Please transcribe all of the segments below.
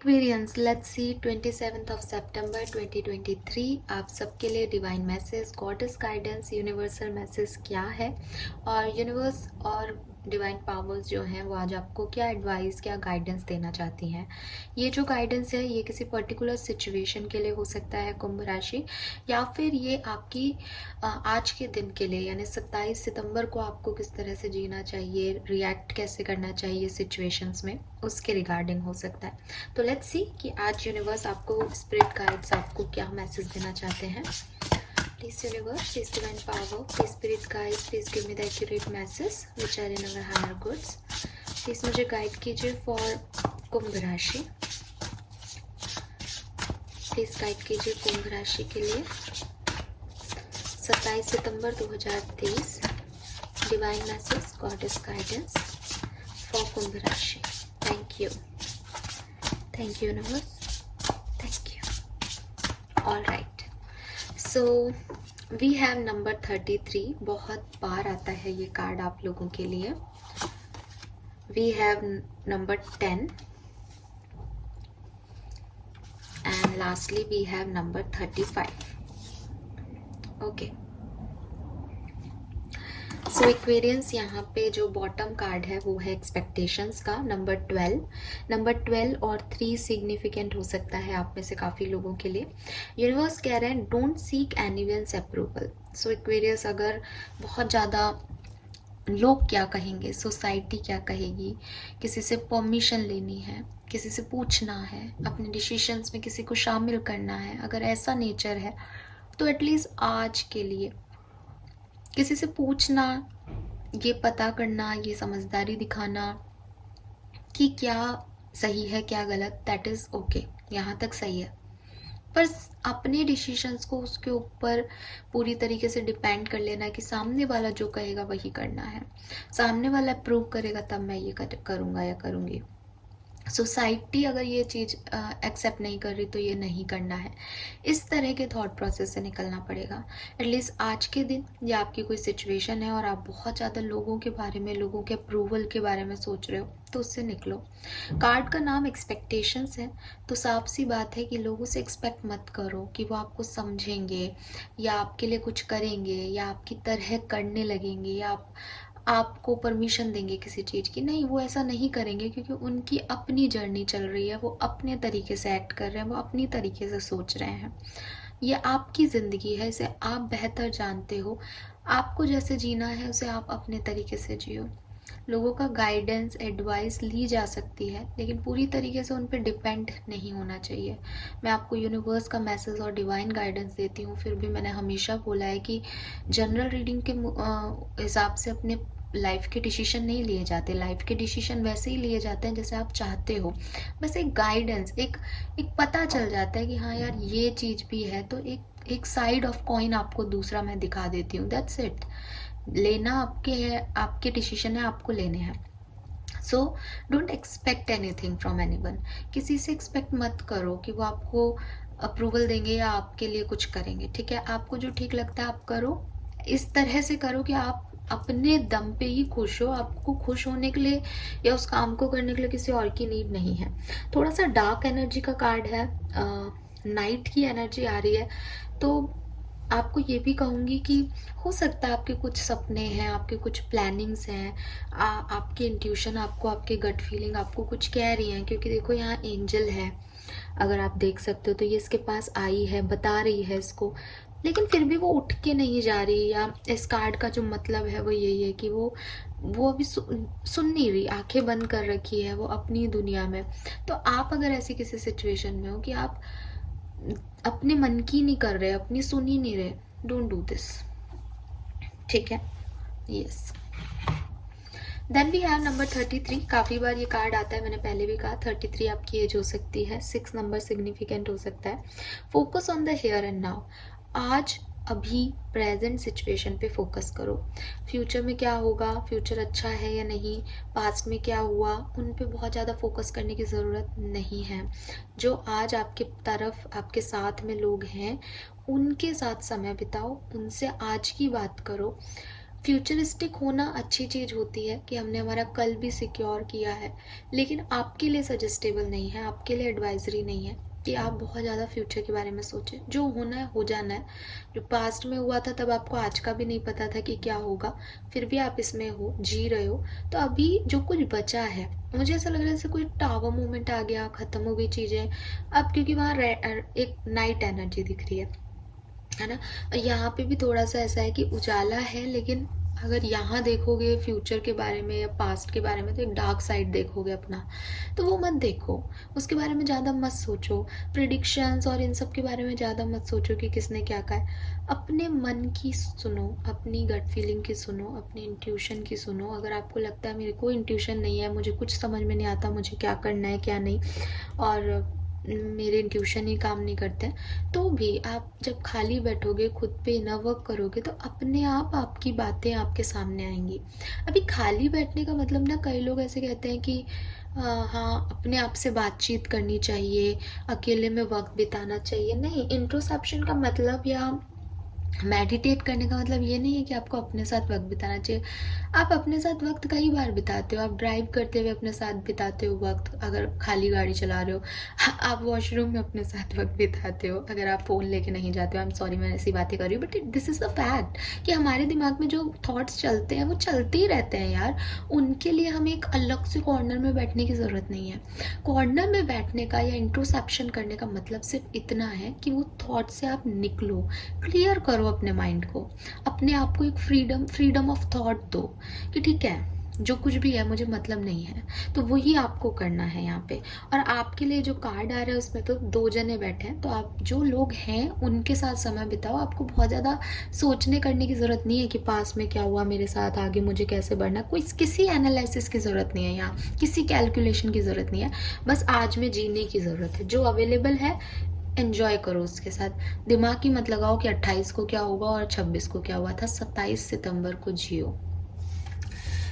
Aquarians, let's see 27th of सितंबर 2023 आप सबके लिए divine message, goddess guidance, universal message क्या है और यूनिवर्स और डिवाइन पावर्स जो हैं वो आज आपको क्या एडवाइस, क्या गाइडेंस देना चाहती हैं। ये जो गाइडेंस है ये किसी पर्टिकुलर सिचुएशन के लिए हो सकता है कुंभ राशि, या फिर ये आपकी आज के दिन के लिए यानी 27 सितंबर को आपको किस तरह से जीना चाहिए, रिएक्ट कैसे करना चाहिए सिचुएशंस में, उसके रिगार्डिंग हो सकता है। तो लेट्स सी कि आज यूनिवर्स आपको, स्पिरिट गाइड्स आपको क्या मैसेज देना चाहते हैं। Please universe, please divine power, please spirit guides, please give me the accurate message which are in our higher goods. Please मुझे गाइड कीजिए फॉर कुंभ राशि। प्लीज गाइड कीजिए कुंभ राशि के लिए 27 सितंबर 2023 divine message, goddess guidance for कुंभ राशि। Thank you universe, thank you. All right, so we have number 33। बहुत बार आता है ये कार्ड आप लोगों के लिए। We have number 10 and lastly we have number 35। Okay, so Aquarians, यहाँ पे जो बॉटम कार्ड है वो है एक्सपेक्टेशंस का नंबर 12। नंबर 12 और 3 सिग्निफिकेंट हो सकता है आप में से काफ़ी लोगों के लिए। यूनिवर्स कह रहे हैं don't seek anyone's approval. So Aquarius, अगर बहुत ज़्यादा लोग क्या कहेंगे, सोसाइटी क्या कहेगी, किसी से परमिशन लेनी है, किसी से पूछना है, अपने डिसीजंस में किसी को शामिल करना है, अगर ऐसा नेचर है तो एटलीस्ट आज के लिए किसी से पूछना, ये पता करना, ये समझदारी दिखाना कि क्या सही है क्या गलत, दैट इज़ ओके, यहाँ तक सही है। पर अपने डिसीजंस को उसके ऊपर पूरी तरीके से डिपेंड कर लेना कि सामने वाला जो कहेगा वही करना है, सामने वाला अप्रूव करेगा तब मैं ये करूँगा या करूँगी। सोसाइटी अगर ये चीज़ एक्सेप्ट नहीं कर रही तो ये नहीं करना है। इस तरह के थॉट प्रोसेस से निकलना पड़ेगा। एटलीस्ट आज के दिन या आपकी कोई सिचुएशन है और आप बहुत ज़्यादा लोगों के बारे में, लोगों के अप्रूवल के बारे में सोच रहे हो तो उससे निकलो। कार्ड का नाम एक्सपेक्टेशंस है, तो साफ सी बात है कि लोगों से एक्सपेक्ट मत करो कि वो आपको समझेंगे या आपके लिए कुछ करेंगे या आपकी तरह करने लगेंगे या आपको परमिशन देंगे किसी चीज़ की। नहीं, वो ऐसा नहीं करेंगे क्योंकि उनकी अपनी जर्नी चल रही है, वो अपने तरीके से एक्ट कर रहे हैं, वो अपनी तरीके से सोच रहे हैं। ये आपकी ज़िंदगी है, इसे आप बेहतर जानते हो। आपको जैसे जीना है उसे आप अपने तरीके से जियो। लोगों का गाइडेंस, एडवाइस ली जा सकती है लेकिन पूरी तरीके से उन पर डिपेंड नहीं होना चाहिए। मैं आपको यूनिवर्स का मैसेज और डिवाइन गाइडेंस देती हूँ, फिर भी मैंने हमेशा बोला है कि जनरल रीडिंग के हिसाब से अपने लाइफ के डिसीजन नहीं लिए जाते। लाइफ के डिसीजन वैसे ही लिए जाते हैं जैसे आप चाहते हो। बस एक गाइडेंस, एक पता चल जाता है कि हाँ यार ये चीज़ भी है, तो एक साइड ऑफ कॉइन आपको दूसरा मैं दिखा देती हूँ, दैट्स इट। लेना आपके है, आपके डिसीजन है, आपको लेने हैं। So don't expect anything from anyone. किसी से एक्सपेक्ट मत करो कि वो आपको अप्रूवल देंगे या आपके लिए कुछ करेंगे। ठीक है, आपको जो ठीक लगता है आप करो। इस तरह से करो कि आप अपने दम पे ही खुश हो। आपको खुश होने के लिए या उस काम को करने के लिए किसी और की नीड नहीं है। थोड़ा सा डार्क एनर्जी का कार्ड है, नाइट की एनर्जी आ रही है, तो आपको ये भी कहूँगी कि हो सकता है आपके कुछ सपने हैं, आपके कुछ प्लानिंग्स हैं, आपकी इंट्यूशन आपको, आपके गट फीलिंग आपको कुछ कह रही हैं। क्योंकि देखो यहाँ एंजल है, अगर आप देख सकते हो तो ये इसके पास आई है, बता रही है इसको, लेकिन फिर भी वो उठ के नहीं जा रही। या इस कार्ड का जो मतलब है वो यही है कि वो अभी सुन नहीं रही, आंखें बंद कर रखी है वो अपनी दुनिया में। तो आप अगर ऐसी किसी सिचुएशन में हो कि आप अपने मन की नहीं कर रहे, अपनी सुन ही नहीं रहे, डोंट डू दिस। ठीक है, yes. Then we have number 33। काफ़ी बार ये कार्ड आता है, मैंने पहले भी कहा 33 आपकी एज हो सकती है, 6 नंबर सिग्निफिकेंट हो सकता है। Focus on the here and now. आज अभी प्रेजेंट सिचुएशन पे फोकस करो। फ्यूचर में क्या होगा, फ्यूचर अच्छा है या नहीं, पास्ट में क्या हुआ, उन पे बहुत ज़्यादा फोकस करने की ज़रूरत नहीं है। जो आज आपके तरफ, आपके साथ में लोग हैं, उनके साथ समय बिताओ, उनसे आज की बात करो। फ्यूचरिस्टिक होना अच्छी चीज़ होती है कि हमने हमारा कल भी सिक्योर किया है, लेकिन आपके लिए सजेस्टेबल नहीं है, आपके लिए एडवाइजरी नहीं है कि आप बहुत ज़्यादा फ्यूचर के बारे में सोचें। जो होना है हो जाना है। जो पास्ट में हुआ था तब आपको आज का भी नहीं पता था कि क्या होगा, फिर भी आप इसमें हो, जी रहे हो। तो अभी जो कुछ बचा है, मुझे ऐसा लग रहा है जैसे कोई टावर मूवमेंट आ गया, ख़त्म हो गई चीज़ें अब, क्योंकि वहाँ एक नाइट एनर्जी दिख रही है ना। यहाँ पे भी थोड़ा सा ऐसा है कि उजाला है, लेकिन अगर यहाँ देखोगे फ्यूचर के बारे में या पास्ट के बारे में तो एक डार्क साइड देखोगे अपना, तो वो मत देखो, उसके बारे में ज़्यादा मत सोचो। प्रिडिक्शंस और इन सब के बारे में ज़्यादा मत सोचो कि किसने क्या कहा है। अपने मन की सुनो, अपनी गट फीलिंग की सुनो, अपने इंट्यूशन की सुनो। अगर आपको लगता है मेरे को इंट्यूशन नहीं है, मुझे कुछ समझ में नहीं आता मुझे क्या करना है क्या नहीं, और मेरे इंट्यूशन ही काम नहीं करते हैं, तो भी आप जब खाली बैठोगे, खुद पे इनर वर्क करोगे, तो अपने आप आपकी बातें आपके सामने आएंगी। अभी खाली बैठने का मतलब ना, कई लोग ऐसे कहते हैं कि हाँ अपने आप से बातचीत करनी चाहिए, अकेले में वक्त बिताना चाहिए। नहीं, इंट्रोस्पेक्शन का मतलब या मेडिटेट करने का मतलब ये नहीं है कि आपको अपने साथ वक्त बिताना चाहिए। आप अपने साथ वक्त कई बार बिताते हो, आप ड्राइव करते हुए अपने साथ बिताते हो वक्त, अगर खाली गाड़ी चला रहे हो। आप वॉशरूम में अपने साथ वक्त बिताते हो, अगर आप फ़ोन लेके नहीं जाते हो। आई एम सॉरी मैं ऐसी बातें कर रही हूँ, but this is the fact कि हमारे दिमाग में जो थॉट्स चलते हैं वो चलते ही रहते हैं यार। उनके लिए हमें एक अलग से कॉर्नर में बैठने की ज़रूरत नहीं है। कॉर्नर में बैठने का या इंट्रोस्पेक्शन करने का मतलब सिर्फ इतना है कि वो थॉट से आप निकलो, क्लियर करो अपने माइंड को, अपने आप को एक फ्रीडम ऑफ थॉट दो कि ठीक है जो कुछ भी है मुझे मतलब नहीं है। तो वही आपको करना है यहाँ पे। और आपके लिए जो कार्ड आ रहा है उसमें तो 2 जने बैठे हैं, तो आप जो लोग हैं उनके साथ समय बिताओ। आपको बहुत ज़्यादा सोचने करने की ज़रूरत नहीं है कि पास में क्या हुआ मेरे साथ, आगे मुझे कैसे बढ़ना। कोई किसी एनालिसिस की ज़रूरत नहीं है, यहाँ किसी कैलकुलेशन की ज़रूरत नहीं है। बस आज में जीने की ज़रूरत है, जो अवेलेबल है एन्जॉय करो उसके साथ। दिमाग ही मत लगाओ कि 28 को क्या होगा और 26 को क्या हुआ था। 27 सितंबर को जियो।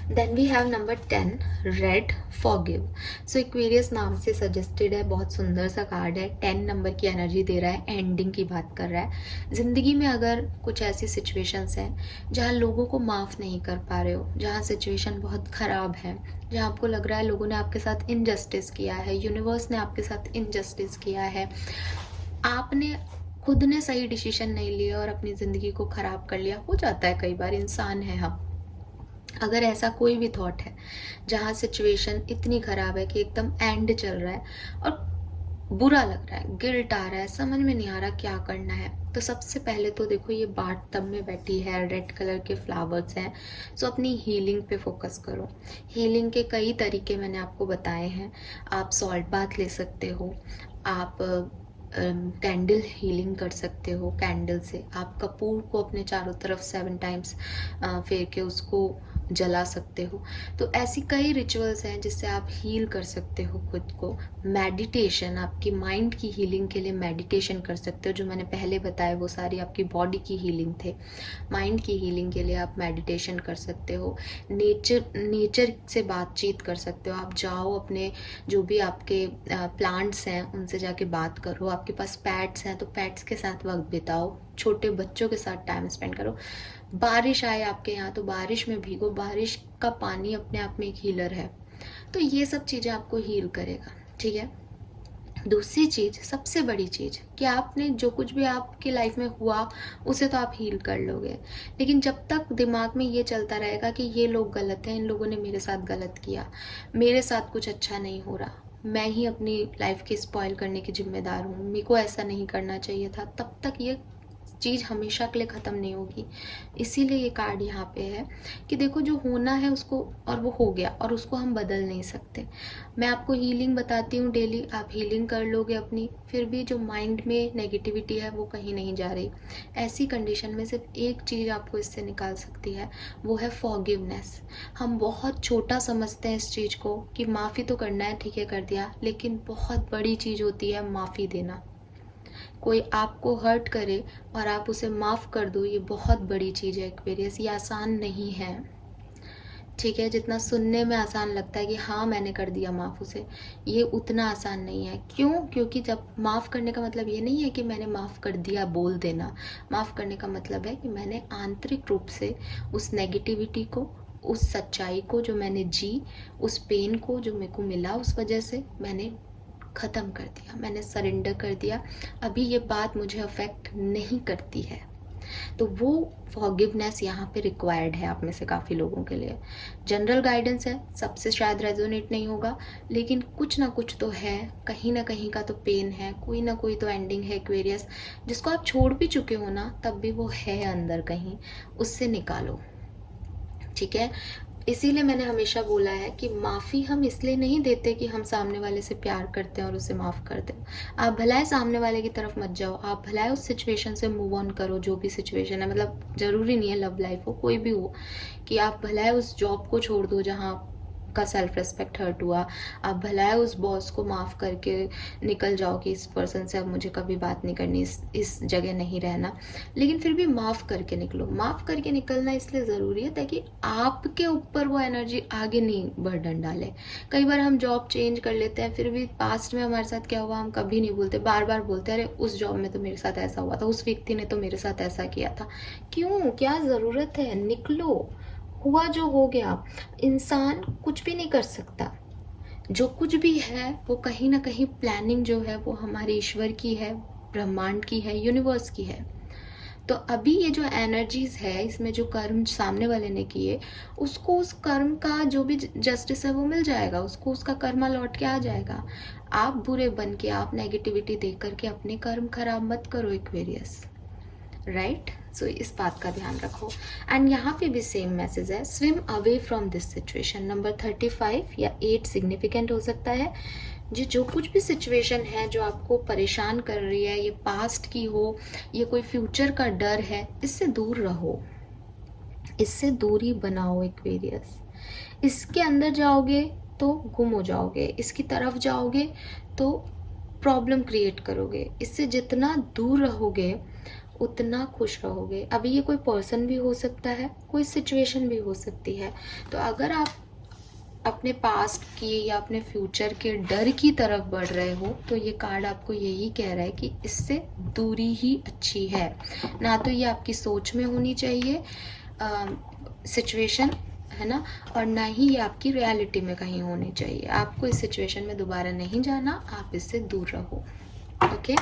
Then we have number 10, red forgive. So Aquarius नाम से सजेस्टेड है, बहुत सुंदर सा कार्ड है। 10 नंबर की एनर्जी दे रहा है, एंडिंग की बात कर रहा है। ज़िंदगी में अगर कुछ ऐसी सिचुएशंस हैं जहाँ लोगों को माफ़ नहीं कर पा रहे हो, जहाँ सिचुएशन बहुत ख़राब है, जहाँ आपको लग रहा है लोगों ने आपके साथ इनजस्टिस किया है, यूनिवर्स ने आपके साथ इनजस्टिस किया है, आपने खुद ने सही डिसीजन नहीं लिया और अपनी ज़िंदगी को ख़राब कर लिया, हो जाता है कई बार, इंसान है हम। अगर ऐसा कोई भी थॉट है जहाँ सिचुएशन इतनी ख़राब है कि एकदम एंड चल रहा है और बुरा लग रहा है, गिल्ट आ रहा है, समझ में नहीं आ रहा क्या करना है, तो सबसे पहले तो देखो ये बाट टब में बैठी है, रेड कलर के फ्लावर्स हैं। सो अपनी हीलिंग पे फोकस करो। हीलिंग के कई तरीके मैंने आपको बताए हैं। आप सॉल्ट बाथ ले सकते हो, आप कैंडल हीलिंग कर सकते हो। कैंडल से आप कपूर को अपने चारों तरफ 7 टाइम्स फेर के उसको जला सकते हो। तो ऐसी कई रिचुअल्स हैं जिससे आप हील कर सकते हो खुद को। मेडिटेशन, आपकी माइंड की हीलिंग के लिए मेडिटेशन कर सकते हो। जो मैंने पहले बताया वो सारी आपकी बॉडी की हीलिंग थे। माइंड की हीलिंग के लिए आप मेडिटेशन कर सकते हो। नेचर से बातचीत कर सकते हो। आप जाओ, अपने जो भी आपके प्लांट्स हैं उनसे जाके बात करो। आपके पास पेट्स हैं तो पेट्स के साथ वक्त बिताओ। छोटे बच्चों के साथ टाइम स्पेंड करो। बारिश आए आपके यहाँ तो बारिश में भीगो। बारिश का पानी अपने आप में एक हीलर है। तो ये सब चीज़ें आपको हील करेगा, ठीक है। दूसरी चीज़, सबसे बड़ी चीज़, कि आपने जो कुछ भी आपकी लाइफ में हुआ उसे तो आप हील कर लोगे, लेकिन जब तक दिमाग में ये चलता रहेगा कि ये लोग गलत हैं, इन लोगों ने मेरे साथ गलत किया, मेरे साथ कुछ अच्छा नहीं हो रहा, मैं ही अपनी लाइफ की स्पॉइल करने की जिम्मेदार हूँ, मेरे को ऐसा नहीं करना चाहिए था, तब तक ये चीज़ हमेशा के लिए ख़त्म नहीं होगी। इसीलिए ये कार्ड यहाँ पे है कि देखो जो होना है उसको, और वो हो गया और उसको हम बदल नहीं सकते। मैं आपको हीलिंग बताती हूँ डेली, आप हीलिंग कर लोगे अपनी, फिर भी जो माइंड में नेगेटिविटी है वो कहीं नहीं जा रही। ऐसी कंडीशन में सिर्फ एक चीज़ आपको इससे निकाल सकती है, वो है फॉरगिवनेस। हम बहुत छोटा समझते हैं इस चीज़ को कि माफ़ी तो करना है, ठीक है कर दिया, लेकिन बहुत बड़ी चीज़ होती है माफ़ी देना। कोई आपको हर्ट करे और आप उसे माफ़ कर दो, ये बहुत बड़ी चीज़ है एक्वेरियस, ये आसान नहीं है। ठीक है, जितना सुनने में आसान लगता है कि हाँ मैंने कर दिया माफ़ उसे, ये उतना आसान नहीं है। क्यों? क्योंकि जब माफ़ करने का मतलब ये नहीं है कि मैंने माफ़ कर दिया बोल देना। माफ़ करने का मतलब है कि मैंने आंतरिक रूप से उस नेगेटिविटी को, उस सच्चाई को जो मैंने जी, उस पेन को जो मेरे को मिला उस वजह से, मैंने ख़त्म कर दिया, मैंने सरेंडर कर दिया। अभी ये बात मुझे अफेक्ट नहीं करती है। तो वो फॉरगिवनेस यहाँ पे रिक्वायर्ड है आप में से काफ़ी लोगों के लिए। जनरल गाइडेंस है, सबसे शायद रेजोनेट नहीं होगा, लेकिन कुछ ना कुछ तो है, कहीं ना कहीं का तो पेन है, कोई ना कोई तो एंडिंग है एक्वेरियस, जिसको आप छोड़ भी चुके हो ना, तब भी वो है अंदर कहीं, उससे निकालो। ठीक है, इसीलिए मैंने हमेशा बोला है कि माफ़ी हम इसलिए नहीं देते कि हम सामने वाले से प्यार करते हैं और उसे माफ़ कर दें। आप भलाए सामने वाले की तरफ मत जाओ, आप भलाए उस सिचुएशन से मूव ऑन करो, जो भी सिचुएशन है, मतलब ज़रूरी नहीं है लव लाइफ हो, कोई भी हो, कि आप भलाए उस जॉब को छोड़ दो जहाँ का सेल्फ रेस्पेक्ट हर्ट हुआ, आप भलाए उस बॉस को माफ़ करके निकल जाओ कि इस पर्सन से अब मुझे कभी बात नहीं करनी, इस जगह नहीं रहना, लेकिन फिर भी माफ़ करके निकलो। माफ़ करके निकलना इसलिए ज़रूरी है ताकि आपके ऊपर वो एनर्जी आगे नहीं बर्डन डाले। कई बार हम जॉब चेंज कर लेते हैं, फिर भी पास्ट में हमारे साथ क्या हुआ हम कभी नहीं भूलते, बार बार बोलते अरे उस जॉब में तो मेरे साथ ऐसा हुआ था, उस व्यक्ति ने तो मेरे साथ ऐसा किया था। क्यों? क्या ज़रूरत है? निकलो, हुआ जो हो गया। इंसान कुछ भी नहीं कर सकता, जो कुछ भी है वो कहीं ना कहीं प्लानिंग जो है वो हमारे ईश्वर की है, ब्रह्मांड की है, यूनिवर्स की है। तो अभी ये जो एनर्जीज है, इसमें जो कर्म सामने वाले ने किए, उसको उस कर्म का जो भी जस्टिस है वो मिल जाएगा, उसको उसका कर्मा लौट के आ जाएगा। आप बुरे बन के, आप नेगेटिविटी दे करके अपने कर्म खराब मत करो एक्वेरियस, राइट? सो इस बात का ध्यान रखो। एंड यहाँ पे भी सेम मैसेज है, swim away from this situation. Number 35 या 8 सिग्निफिकेंट हो सकता है। जो कुछ भी सिचुएशन है जो आपको परेशान कर रही है, ये पास्ट की हो, ये कोई फ्यूचर का डर है, इससे दूर रहो, इससे दूरी बनाओ एक्वेरियस। इसके अंदर जाओगे तो गुम हो जाओगे, इसकी तरफ जाओगे तो प्रॉब्लम क्रिएट करोगे। इससे जितना दूर रहोगे उतना खुश रहोगे। अभी ये कोई पर्सन भी हो सकता है, कोई सिचुएशन भी हो सकती है। तो अगर आप अपने पास्ट की या अपने फ्यूचर के डर की तरफ बढ़ रहे हो, तो ये कार्ड आपको यही कह रहा है कि इससे दूरी ही अच्छी है। ना तो ये आपकी सोच में होनी चाहिए सिचुएशन, है ना, और ना ही ये आपकी रियलिटी में कहीं होनी चाहिए। आपको इस सिचुएशन में दोबारा नहीं जाना, आप इससे दूर रहो। Okay,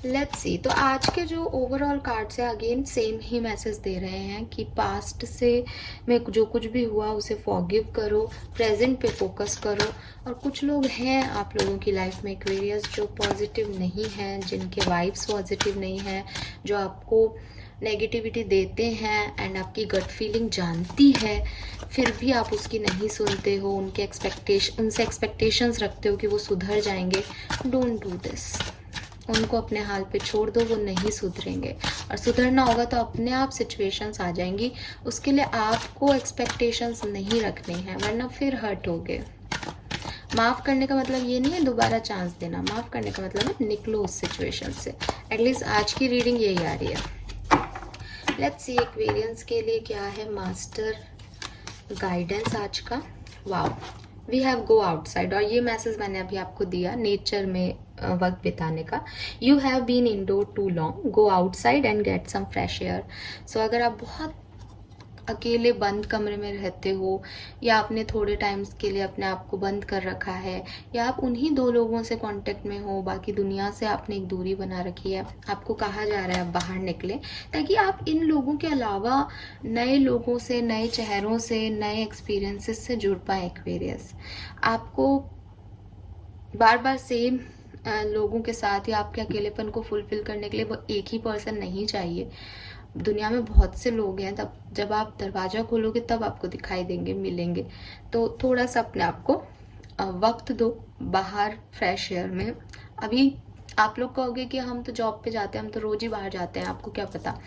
let's see. तो आज के जो ओवरऑल कार्ड्स है, अगेन सेम ही मैसेज दे रहे हैं कि पास्ट से में जो कुछ भी हुआ उसे फॉरगिव करो, प्रेजेंट पे फोकस करो। और कुछ लोग हैं आप लोगों की लाइफ में एक्वेरियस जो पॉजिटिव नहीं हैं, जिनके वाइब्स पॉजिटिव नहीं हैं, जो आपको नेगेटिविटी देते हैं एंड आपकी गट फीलिंग जानती है, फिर भी आप उसकी नहीं सुनते हो, उनसे एक्सपेक्टेशंस रखते हो कि वो सुधर जाएंगे। डोंट डू दिस, उनको अपने हाल पे छोड़ दो, वो नहीं सुधरेंगे। और सुधरना होगा तो अपने आप सिचुएशंस आ जाएंगी, उसके लिए आपको एक्सपेक्टेशंस नहीं रखने हैं, वरना फिर हर्ट होगे। माफ़ करने का मतलब ये नहीं है दोबारा चांस देना, माफ़ करने का मतलब है निकलो उस सिचुएशन से। एटलीस्ट आज की रीडिंग यही आ रही है। लेट्स सी एक्वेरियंस के लिए क्या है मास्टर गाइडेंस आज का। Wow, we have go outside, और ये मैसेज मैंने अभी आपको दिया नेचर में वक्त बिताने का। You have been indoor too long, go outside and get some fresh air. So अगर आप बहुत अकेले बंद कमरे में रहते हो, या आपने थोड़े टाइम्स के लिए अपने आप को बंद कर रखा है, या आप उन्हीं 2 लोगों से कांटेक्ट में हो, बाकी दुनिया से आपने एक दूरी बना रखी है, आपको कहा जा रहा है आप बाहर निकले ताकि आप इन लोगों के अलावा नए लोगों से, नए चेहरों से, नए एक्सपीरियंसेस से जुड़ पाए एक्वेरियस। आपको बार बार सेम लोगों के साथ या आपके अकेलेपन को फुलफिल करने के लिए वो एक ही पर्सन नहीं चाहिए। दुनिया में बहुत से लोग हैं, तब जब आप दरवाज़ा खोलोगे तब आपको दिखाई देंगे, मिलेंगे। तो थोड़ा सा अपने आप को वक्त दो बाहर फ्रेश एयर में। अभी आप लोग कहोगे कि हम तो जॉब पे जाते हैं, हम तो रोज ही बाहर जाते हैं, आपको क्या पता।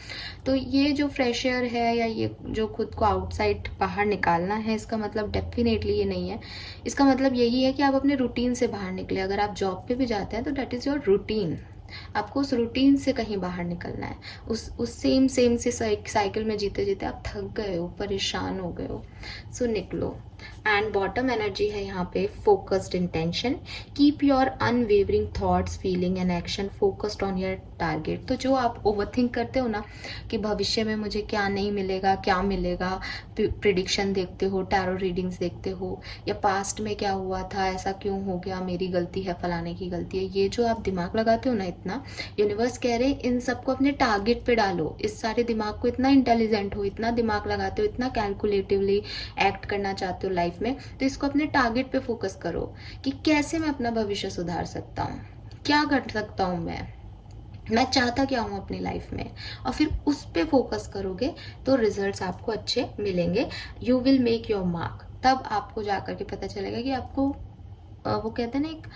तो ये जो फ्रेश एयर है, या ये जो खुद को आउटसाइड बाहर निकालना है, इसका मतलब डेफिनेटली ये नहीं है। इसका मतलब यही है कि आप अपने रूटीन से बाहर निकले। अगर आप जॉब पे भी जाते हैं तो डेट इज़ योर रूटीन, आपको उस रूटीन से कहीं बाहर निकलना है। उस सेम सेम से साइकिल में जीते जीते आप थक गए हो, परेशान हो गए हो। सो निकलो। एंड बॉटम एनर्जी है यहाँ पे focused intention. Keep your unwavering thoughts feeling and action focused on your target. तो जो आप ओवरथिंक करते हो ना कि भविष्य में मुझे क्या नहीं मिलेगा, क्या मिलेगा, प्रिडिक्शन देखते हो, टैरो रीडिंग्स देखते हो, या पास्ट में क्या हुआ था, ऐसा क्यों हो गया, मेरी गलती है, फलाने की गलती है, ये जो आप दिमाग लगाते हो ना इतना, यूनिवर्स कह रहे इन सबको अपने टारगेट पे डालो। इस सारे दिमाग को, इतना इंटेलिजेंट हो, इतना दिमाग लगाते हो, इतना कैलकुलेटिवली एक्ट करना चाहते हो लाइफ में, तो इसको अपने टारगेट पे फोकस करो कि कैसे मैं अपना भविष्य सुधार सकता हूँ, क्या कर सकता हूँ मैं चाहता क्या हूँ अपनी लाइफ में, और फिर उस पे फोकस करोगे तो रिजल्ट्स आपको अच्छे मिलेंगे। You will make your mark. तब आपको जाकर के पता चलेगा कि आपको वो कहते हैं ना, एक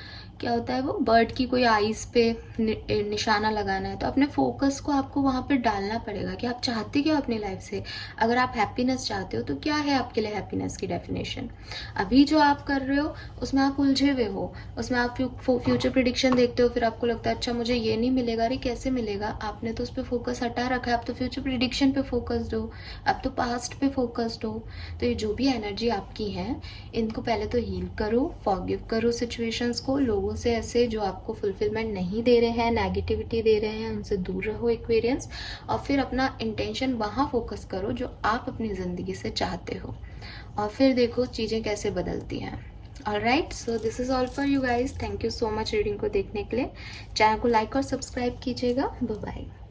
क्या होता है वो, बर्ड की कोई आइज पे निशाना लगाना है, तो अपने फोकस को आपको वहाँ पे डालना पड़ेगा कि आप चाहते क्या अपनी लाइफ से। अगर आप हैप्पीनेस चाहते हो तो क्या है आपके लिए हैप्पीनेस की डेफिनेशन। अभी जो आप कर रहे हो उसमें आप उलझे हुए हो, उसमें आप फ्यूचर प्रिडिक्शन देखते हो, फिर आपको लगता है अच्छा मुझे ये नहीं मिलेगा, अरे कैसे मिलेगा, आपने तो उस पर फोकस हटा रखा है। आप तो फ्यूचर प्रिडिक्शन पे फोकस्ड हो, अब तो पास्ट पे फोकस्ड हो। तो ये जो भी एनर्जी आपकी है, इनको पहले तो हील करो, फॉरगिव करो सिचुएशंस को, लोगों से ऐसे जो आपको फुलफिलमेंट नहीं दे रहे हैं, नेगेटिविटी दे रहे हैं, उनसे दूर रहो एक्वेरियंस, और फिर अपना इंटेंशन वहाँ फोकस करो जो आप अपनी ज़िंदगी से चाहते हो, और फिर देखो चीज़ें कैसे बदलती हैं। Alright, so this is all for you guys. Thank you so much reading को देखने के लिए। चैनल को लाइक और सब्सक्राइब कीजिएगा। Bye bye.